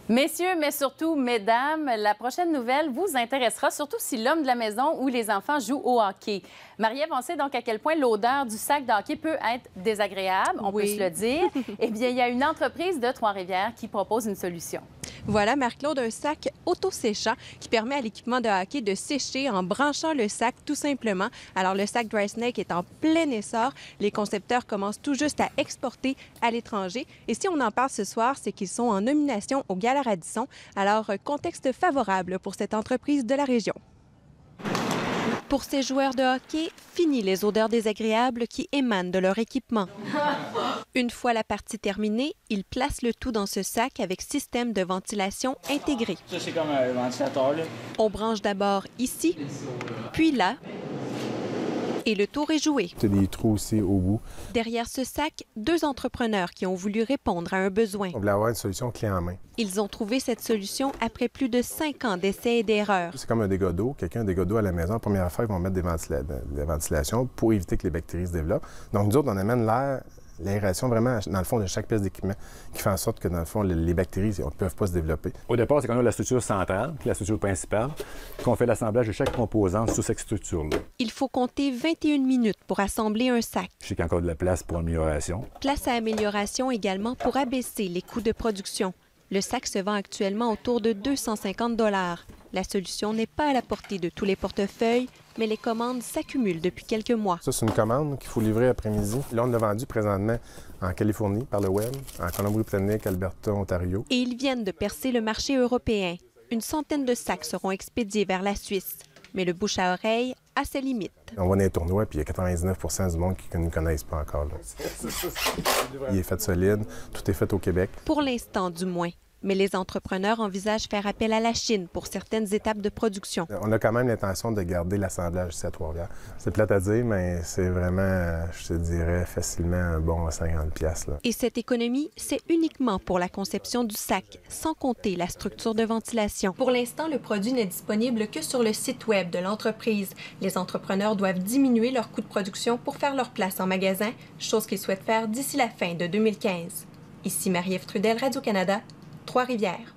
Messieurs, mais surtout mesdames, la prochaine nouvelle vous intéressera, surtout si l'homme de la maison ou les enfants jouent au hockey. Marie-Ève, on sait donc à quel point l'odeur du sac de hockey peut être désagréable, on peut se le dire. Eh bien, il y a une entreprise de Trois-Rivières qui propose une solution. Voilà, Marc-Claude, un sac auto-séchant qui permet à l'équipement de hockey de sécher en branchant le sac tout simplement. Alors, le sac Dry Snake est en plein essor. Les concepteurs commencent tout juste à exporter à l'étranger. Et si on en parle ce soir, c'est qu'ils sont en nomination au Gala Radisson. Alors, contexte favorable pour cette entreprise de la région. Pour ces joueurs de hockey, fini les odeurs désagréables qui émanent de leur équipement. Une fois la partie terminée, ils placent le tout dans ce sac avec système de ventilation intégré. Ça, c'est comme un ventilateur, là. On branche d'abord ici, puis là, et le tour est joué. Il y a des trous aussi au bout. Derrière ce sac, deux entrepreneurs qui ont voulu répondre à un besoin. On voulait avoir une solution clé en main. Ils ont trouvé cette solution après plus de 5 ans d'essais et d'erreurs. C'est comme un dégât d'eau. Quelqu'un a un dégât d'eau à la maison. La première affaire, ils vont mettre des ventilations pour éviter que les bactéries se développent. Donc, nous autres, on amène l'aération vraiment dans le fond de chaque pièce d'équipement qui fait en sorte que, dans le fond, les bactéries ne peuvent pas se développer. Au départ, c'est qu'on a la structure centrale, puis la structure principale, qu'on fait l'assemblage de chaque composante sur cette structure-là. Il faut compter 21 minutes pour assembler un sac. Je sais qu'il y a encore de la place pour amélioration. Place à amélioration également pour abaisser les coûts de production. Le sac se vend actuellement autour de 250 $. La solution n'est pas à la portée de tous les portefeuilles, mais les commandes s'accumulent depuis quelques mois. Ça, c'est une commande qu'il faut livrer après-midi. Là, on l'a vendu présentement en Californie par le web, en Colombie-Britannique, Alberta, Ontario. Et ils viennent de percer le marché européen. Une centaine de sacs seront expédiés vers la Suisse. Mais le bouche à oreille a ses limites. On va dans les tournois, puis il y a 99 du monde qui ne connaissent pas encore. Là. Il est fait solide, tout est fait au Québec. Pour l'instant, du moins. Mais les entrepreneurs envisagent faire appel à la Chine pour certaines étapes de production. On a quand même l'intention de garder l'assemblage ici à Trois-Rivières. C'est plate à dire, mais c'est vraiment, je te dirais, facilement un bon 50 $. Et cette économie, c'est uniquement pour la conception du sac, sans compter la structure de ventilation. Pour l'instant, le produit n'est disponible que sur le site web de l'entreprise. Les entrepreneurs doivent diminuer leur coût de production pour faire leur place en magasin, chose qu'ils souhaitent faire d'ici la fin de 2015. Ici Marie-Ève Trudel, Radio-Canada, Trois-Rivières.